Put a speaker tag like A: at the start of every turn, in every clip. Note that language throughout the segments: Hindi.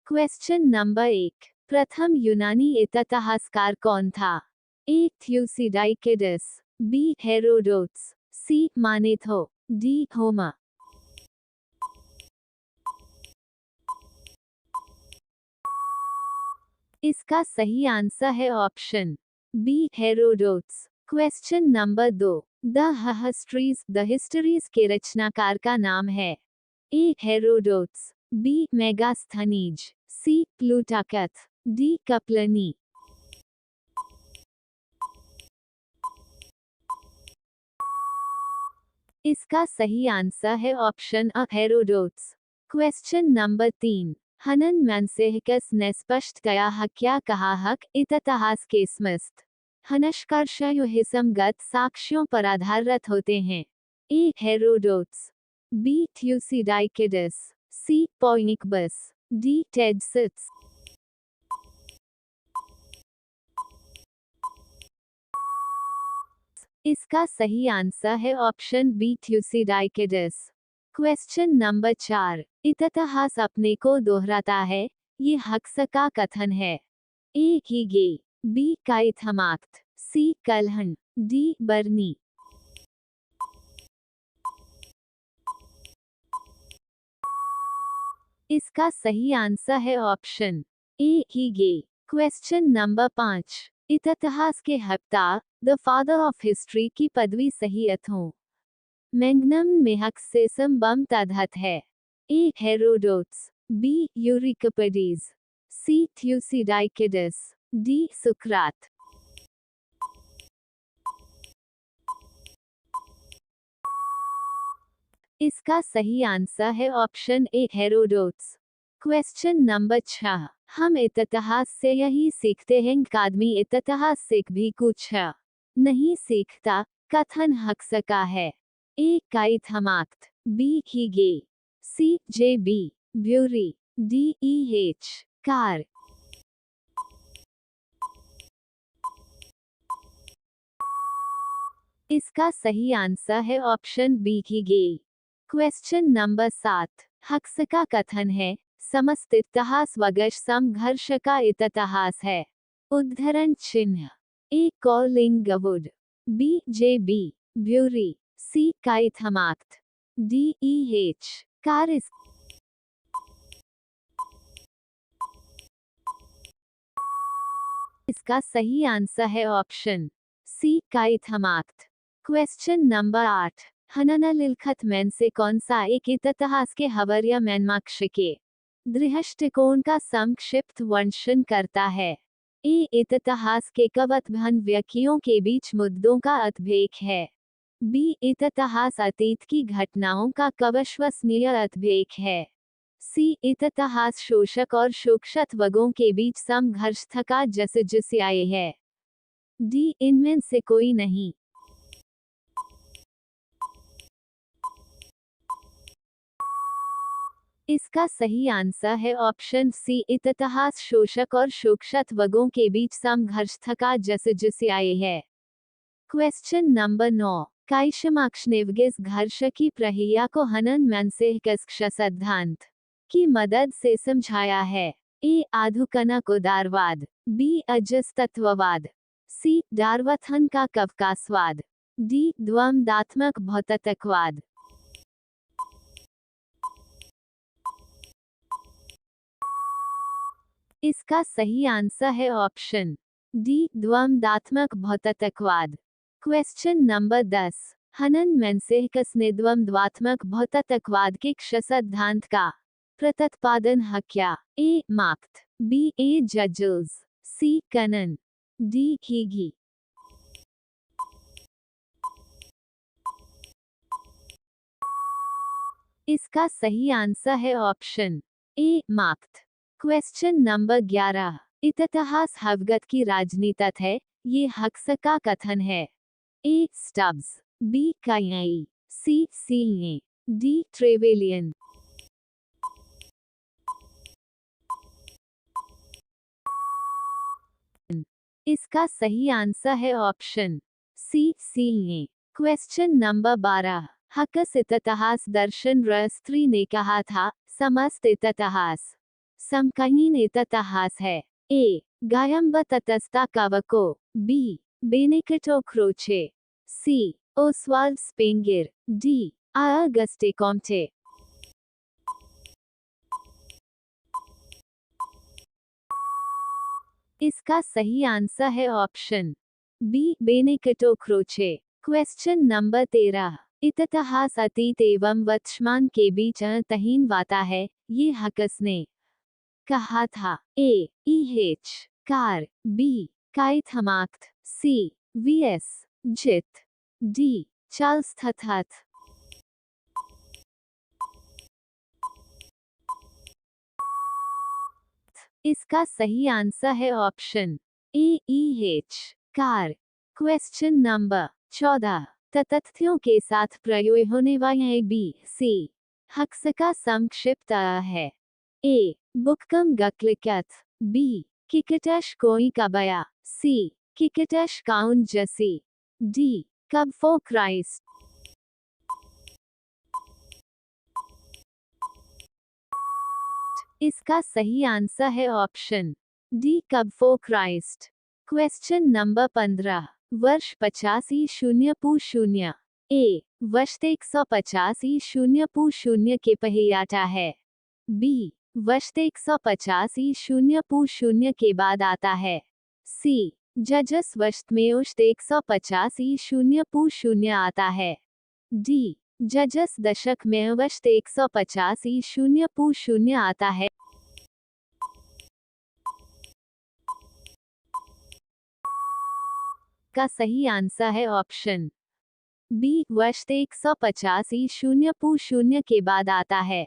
A: क्वेश्चन नंबर 1, प्रथम यूनानी इतिहासकार कौन था? A Thucydides, B Herodotus, C Manetho, D Homer. इसका सही आंसर है option B Herodotus. Question number 2, the Histories के रचनाकार का नाम है? A Herodotus, B Megasthenes, C Plutarch, D कपलनी। इसका सही आंसर है option A Herodotus. Question number 3, हनन मैनसेहकस ने स्पष्टतया क्या कहा हक इतिहास के स्मस्त हनष्कर्षयुहिसमगत साक्ष्यों पर आधारित होते हैं? ए हेरोडोट्स, बी थ्यूसिडाइकिडस, सी पोइनिकबस, डी टेडसिट्स। इसका सही आंसर है ऑप्शन बी थ्यूसिडाइकिडस। क्वेश्चन नंबर 4, इतिहास अपने को दोहराता है, ये हक्स का कथन है? ए हीगे, बी काइथमाक्त, सी कलहन, डी बर्नी। इसका सही आंसर है ऑप्शन ए हीगे। क्वेश्चन नंबर 5, इतिहास के हफ्ता द फादर ऑफ हिस्ट्री की पदवी सही अर्थों मैग्नम में हक्सेसम बम तदहत है? A Herodotus, B यूरिकपिडीज, C थ्यूसिडाइकिडस, D सुकरात। इसका सही आंसर है option A Herodotus. Question number 6, हम इतिहास से यही सीखते हैं कि आदमी इतिहास से भी कुछ नहीं सीखता, कथन हक्स का है? ए काइथमाक्त, बी हीगे, C J B Bury, D E H Carr. इसका सही आंसर है ऑप्शन बी हीगे। क्वेश्चन नंबर 7, हक्स का कथन है, समस्त इतिहास वगश संघर्ष का इतिहास है? उद्धरण चिन्ह A Collingwood, B J B Bury, C काइथमाक्त, डी ई एच कार। इसका सही आंसर है ऑप्शन सी काइथमाक्त। क्वेश्चन नंबर 8, हननलिलखत मैन से कौन सा एक इतिहास के हवर या मैनमाक्ष के दृष्टिकोण का संक्षिप्त वर्णन करता है? ए इतिहास के कवतभन व्यक्तियों के बीच मुद्दों का अध्ययन है, बी इतिहास अतीत की घटनाओं का कविश्वसनीय अध्ययन है, सी इतिहास शोषक और शोषित वर्गों के बीच संघर्ष का जसजस्याय है, डी इनमें से कोई नहीं। इसका सही आंसर है ऑप्शन सी इतिहास शोषक और शोषित वर्गों के बीच संघर्ष का जसजस्याय है। क्वेश्चन नंबर 9, काइशमाक्षनेवगिस घर्ष की प्रक्रिया को हनन मैनसेहकस सिद्धांत की मदद से समझाया है? ए आधुकनक उदारवाद, बी अजस्तत्ववाद, सी डार्वथन का कवकासवाद, डी द्वंद्वात्मक भौतिकवाद। इसका सही आंसर है ऑप्शन डी द्वंद्वात्मक भौतिकवाद। क्वेश्चन नंबर 10, हनन मैनसेहकस ने द्वंद्वात्मक भौतिकवाद के सिद्धांत का प्रतिपादन किया? ए मार्क्स, बी ए जजल्स, सी कनन, डी हीगी। इसका सही आंसर है option A marks. Question number 11, इतिहास हवगत की राजनीति है, ये हक्स का कथन है? ए स्टब्स, बी काई, सी सीए, डी ट्रेवेलियन। इसका सही आंसर है ऑप्शन सी सीए। क्वेश्चन नंबर 12, हकस इतिहास दर्शन रस्त्री ने कहा था, समस्त इतिहास समकालीन इतिहास है। A Giambattista Vico, B Benedetto Croce, C Oswald Spengler, D Auguste Comte. इसका सही आंसर है option B Benedetto Croce. Question number 13। इतिहास अतीत एवं वर्तमान के बीच अंतहीन वाता है, ये किसने कहा था? ए ईएच कार, बी काइथ हमाख्त, सी वीएस जित, डी चार्ल्स थथाथ। इसका सही आंसर है option A EH car. Question number 14। तथ्यों के साथ प्रयोग होने वाले बी सी हक्स का संक्षिप्त है। ए बुककम गक्लिकथ, बी किकटश कोई कबया, सी किकटश काउंट जसी, डी कब फॉर क्राइस्ट। इसका सही आंसर है ऑप्शन डी कब फॉर क्राइस्ट। Question number 15। वर्ष 85 ए वर्ष 185 के पहियाटा है, बी वर्ष 185 के बाद आता है, सी जजस वर्ष में उष्ट 185 आता है, डी जजस दशक में वर्ष 185 आता है। का सही आंसर है ऑप्शन बी वर्ष 185 के बाद आता है।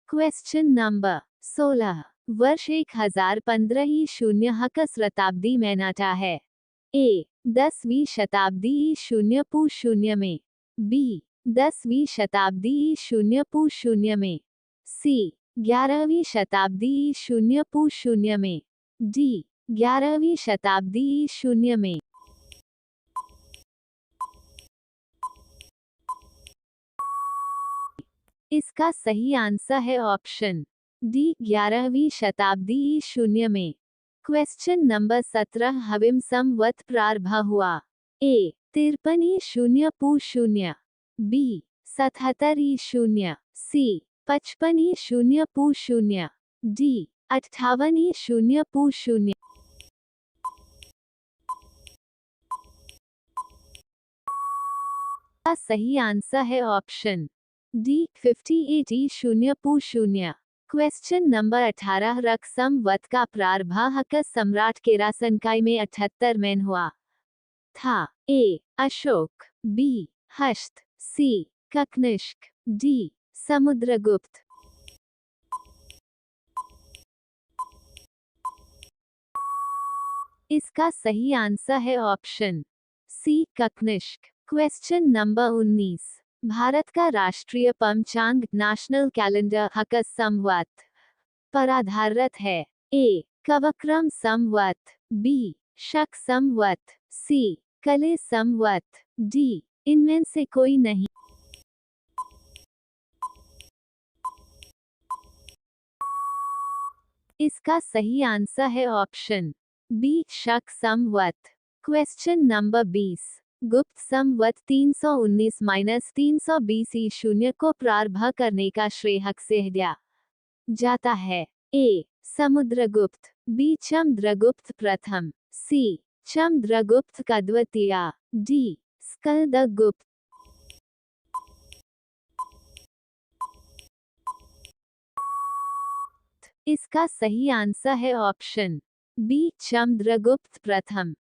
A: Question number 16। वर्ष 1015 किस शताब्दी में नाटा है? ए 10वीं शताब्दी शून्य में, बी 10वीं शताब्दी शून्य में, सी 11वीं शताब्दी शून्य में, डी 11वीं शताब्दी शून्य में। इसका सही आंसर है ऑप्शन डी 11वीं शताब्दी शून्य में। Question number 17। हविम संवत प्रारंभ हुआ? ए 53 बी 77 सी 55 डी 58 का सही आंसर है ऑप्शन डी 58 क्वेश्चन नंबर 18। रक संवत का प्रारंभ किस सम्राट के रासनकाई में 78 में हुआ था? ए अशोक, बी हस्त, सी कनिष्क, डी समुद्रगुप्त। इसका सही आंसर है option C Kanishka. Question number 19। भारत का राष्ट्रीय पंचांग नेशनल कैलेंडर किस संवत पर आधारित है? ए कवक्रम संवत, बी शक संवत, सी कले संवत, डी इनमें से कोई नहीं। इसका सही आंसर है ऑप्शन बी शक संवत। Question number 20। गुप्त संवत 319-320 शून्य को प्रारंभ करने का श्रेय किसे दिया जाता है? ए समुद्रगुप्त, बी चंद्रगुप्त प्रथम, सी चंद्रगुप्त का द्वितीय, डी स्कंदगुप्त। इसका सही आंसर है ऑप्शन बी चंद्रगुप्त प्रथम।